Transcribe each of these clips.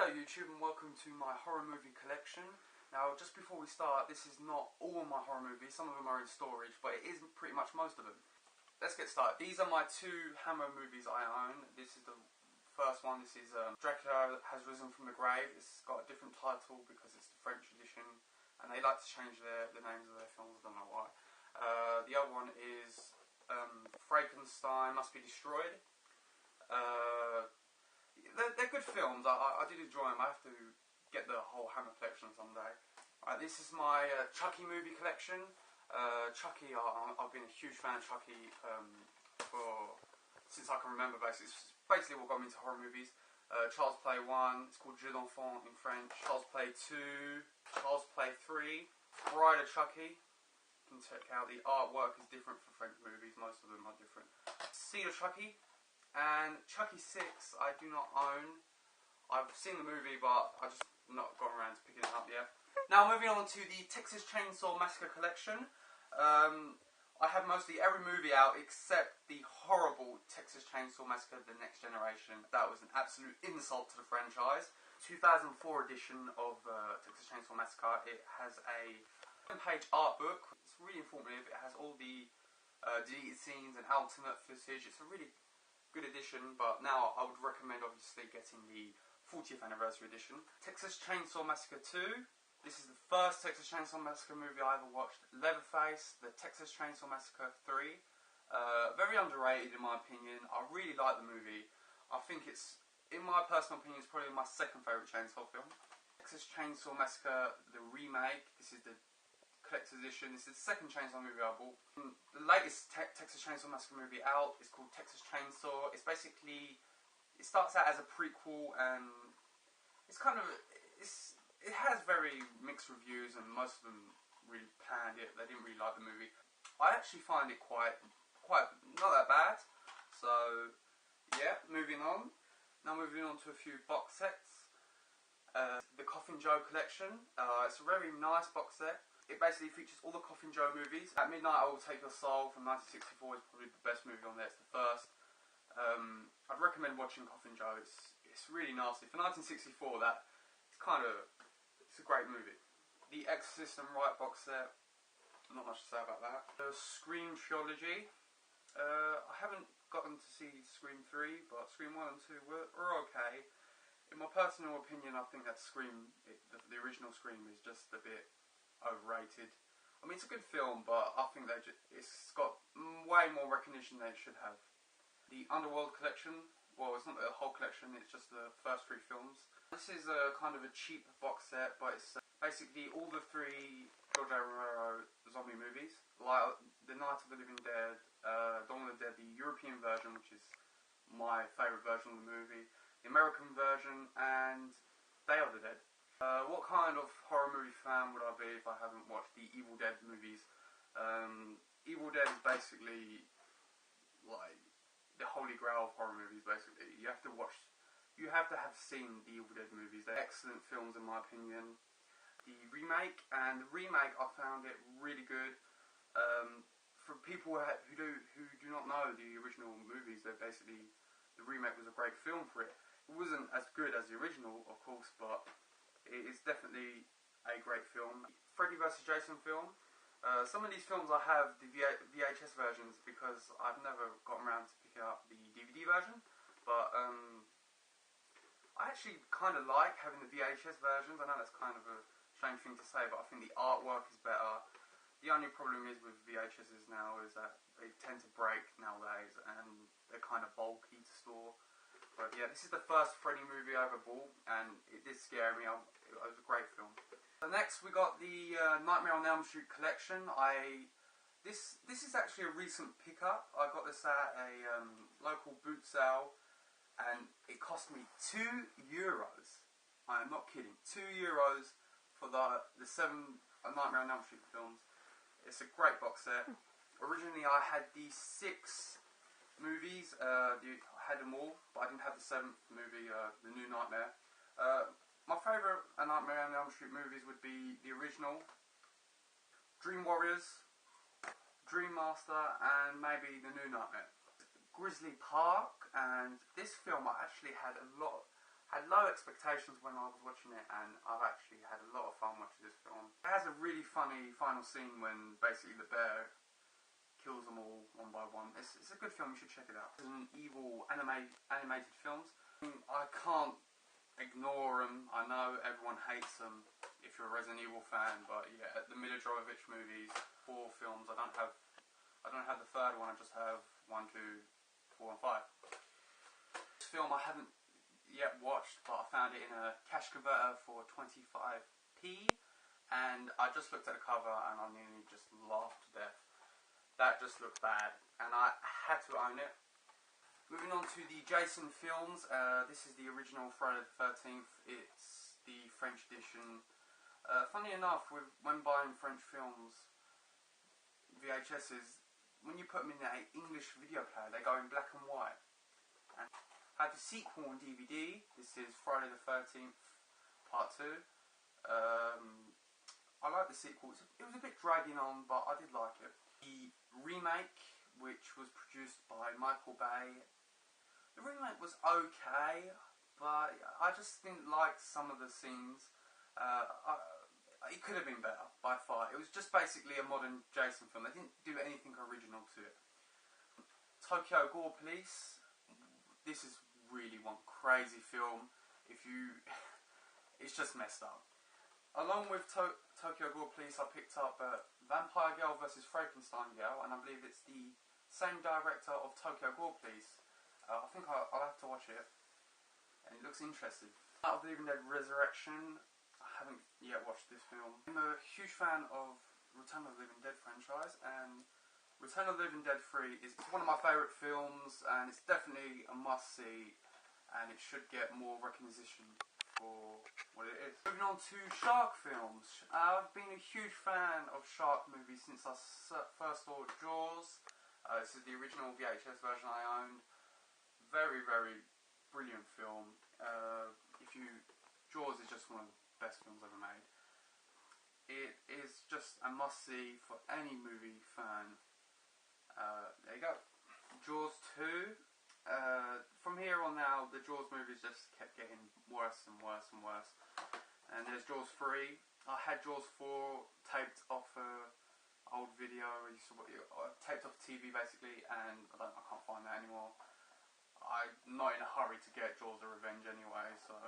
Hello YouTube and welcome to my horror movie collection. Now just before we start, this is not all my horror movies, some of them are in storage, but it is pretty much most of them. Let's get started. These are my two Hammer movies I own. This is the first one, this is Dracula Has Risen from the Grave. It's got a different title because it's the French edition and they like to change the names of their films, I don't know why. The other one is Frankenstein Must Be Destroyed. They're good films. I did enjoy them. I have to get the whole Hammer collection someday. This is my Chucky movie collection. Chucky, I've been a huge fan of Chucky since I can remember. Basically, it's basically what got me into horror movies. Child's Play 1, it's called Jeu d'Enfant in French. Child's Play 2, Child's Play 3, Bride of Chucky. You can check out the artwork is different for French movies. Most of them are different. Seed of Chucky. And Chucky 6 I do not own. I've seen the movie but I just not got around to picking it up yet. Now moving on to the Texas Chainsaw Massacre collection. I have mostly every movie out except the horrible Texas Chainsaw Massacre The Next Generation. That was an absolute insult to the franchise. 2004 edition of Texas Chainsaw Massacre. It has a 10-page art book. It's really informative. It has all the deleted scenes and alternate footage. It's a really good edition, but now I would recommend obviously getting the 40th anniversary edition. Texas Chainsaw Massacre 2. This is the first Texas Chainsaw Massacre movie I ever watched. Leatherface, the Texas Chainsaw Massacre 3. Very underrated in my opinion. I really like the movie. I think it's, in my personal opinion, it's probably my second favourite Chainsaw film. Texas Chainsaw Massacre, the remake. This is the collector's edition. This is the second Chainsaw movie I bought. The latest Texas Chainsaw Massacre movie out is called Texas Chainsaw. It's basically, it starts out as a prequel and it's kind of, it has very mixed reviews and most of them really panned it. They didn't really like the movie. I actually find it quite not that bad. So yeah, moving on. Now moving on to a few box sets. The Coffin Joe collection. It's a very nice box set. It basically features all the Coffin Joe movies. At Midnight I Will Take Your Soul from 1964 is probably the best movie on there. It's the first. I'd recommend watching Coffin Joe. It's really nasty. For 1964, it's a great movie. The Exorcist and Rite box set. Not much to say about that. The Scream trilogy. I haven't gotten to see Scream 3, but Scream 1 and 2 were okay. In my personal opinion, I think that Scream, the original Scream, is just a bit overrated. I mean, it's a good film, but I think it's got way more recognition than it should have. The Underworld collection, well, it's not the whole collection, it's just the first 3 films. This is a kind of a cheap box set, but it's basically all the 3 George A. Romero zombie movies, like The Night of the Living Dead, Dawn of the Dead, the European version, which is my favourite version of the movie, the American version, and Day of the Dead. What kind of horror movie fan would I be if I haven't watched the Evil Dead movies? Evil Dead is basically like the holy grail of horror movies. Basically, you have to have seen the Evil Dead movies. They're excellent films in my opinion. The remake I found it really good. For people who do not know the original movies, the remake was a great film for it. It wasn't as good as the original, of course, but it is definitely a great film. Freddy vs Jason film. Some of these films I have the VHS versions because I've never gotten around to picking up the DVD version. But I actually kind of like having the VHS versions. I know that's kind of a strange thing to say, but I think the artwork is better. The only problem is with VHSs now is that they tend to break nowadays and they're kind of bulky to store. But yeah, this is the first Freddy movie I ever bought, and it did scare me. It was a great film. So next we got the Nightmare on Elm Street collection. This is actually a recent pickup. I got this at a local boot sale, and it cost me €2. I am not kidding. €2 for the 7 Nightmare on Elm Street films. It's a great box set. Originally I had the 6 movies, I had them all, but I didn't have the 7th movie, The New Nightmare. My favourite Nightmare on Elm Street movies would be the original, Dream Warriors, Dream Master, and maybe The New Nightmare. Grizzly Park, and this film I actually had had low expectations when I was watching it, and I've actually had a lot of fun watching this film. It has a really funny final scene when basically the bear kills them all one by one. It's a good film, you should check it out. It's an evil animated films. I can't ignore them. I know everyone hates them if you're a Resident Evil fan, but yeah, the Milla Jovovich movies, 4 films. I don't have the third one. I just have 1, 2, 4, and 5. This film I haven't yet watched, but I found it in a cash converter for 25p, and I just looked at the cover and I nearly just laughed to death. That just looked bad, and I had to own it. Moving on to the Jason films, this is the original Friday the 13th, it's the French edition. Funny enough, when buying French films, VHSs, when you put them in an English video player, they go in black and white. And I have the sequel on DVD, this is Friday the 13th, part 2. I like the sequel, it was a bit dragging on, but I did like it. The remake, which was produced by Michael Bay, the remake was okay, but I just didn't like some of the scenes. It could have been better, by far. It was just basically a modern Jason film. They didn't do anything original to it. Tokyo Gore Police. This is really one crazy film. It's just messed up. Along with Tokyo Gore Police, I picked up Vampire Girl vs. Frankenstein Girl, and I believe it's the same director of Tokyo Gore Police. I think I'll have to watch it, and it looks interesting. Out of the Living Dead Resurrection, I haven't yet watched this film. I'm a huge fan of Return of the Living Dead franchise, and Return of the Living Dead 3 is one of my favourite films, and it's definitely a must-see, and it should get more recognition for what it is. Moving on to shark films. I've been a huge fan of shark movies since I first saw Jaws. This is the original VHS version I owned. Very, very brilliant film. Jaws is just one of the best films ever made. It is just a must-see for any movie fan. There you go. Jaws 2. From here on now, the Jaws movies just kept getting worse and worse and worse. And there's Jaws 3. I had Jaws 4 taped off old video, taped off TV basically, and I can't find that anymore. I'm not in a hurry to get Jaws of Revenge anyway, so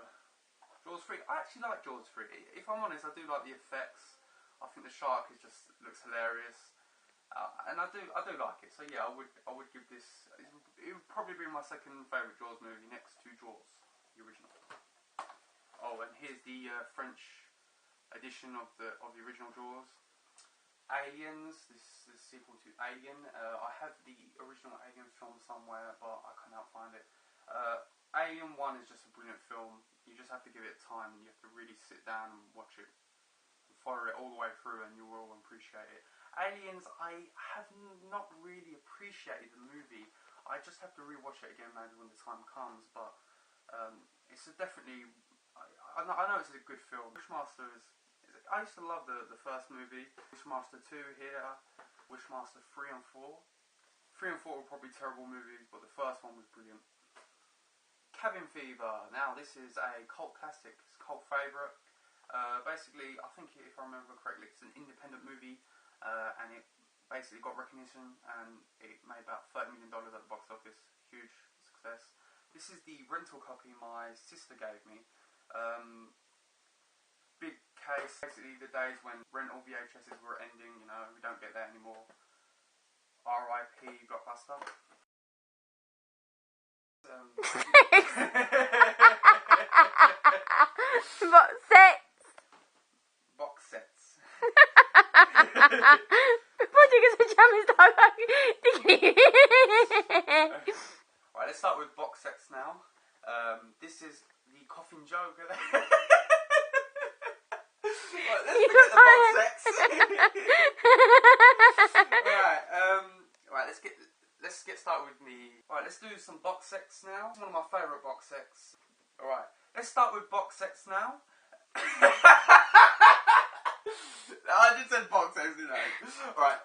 Jaws 3. I actually like Jaws 3. If I'm honest, I do like the effects. I think the shark looks hilarious. And I do like it, so yeah, I would give this. It would probably be my second favourite Jaws movie, next to Jaws, the original. Oh, and here's the French edition of the original Jaws. Aliens. This is the sequel to Alien. I have the original Alien film somewhere, but I cannot find it. Alien 1 is just a brilliant film. You just have to give it time, and you have to really sit down and watch it, and follow it all the way through, and you will appreciate it. Aliens, I have not really appreciated the movie. I just have to rewatch it again maybe when the time comes, but it's definitely, I know it's a good film. Wishmaster I used to love the first movie. Wishmaster 2 here, Wishmaster 3 and 4. 3 and 4 were probably terrible movies, but the first one was brilliant. Cabin Fever. Now this is a cult classic, it's a cult favourite. Basically, I think if I remember correctly, it's an independent movie. And it basically got recognition, and it made about $30 million at the box office. Huge success. This is the rental copy my sister gave me. Big case. Basically the days when rental VHSs were ending, you know, we don't get that anymore. R.I.P. Blockbuster. Box sets. Box sets. Pode que você tinha me Right, let's start with box sets now. This is the Coffin Joker. Right, let's look at the box sets. Right, let's get started with me. Right, let's do some box sets now. One of my favourite box sets. Alright, let's start with box sets now. I just said box sets, didn't I? Alright,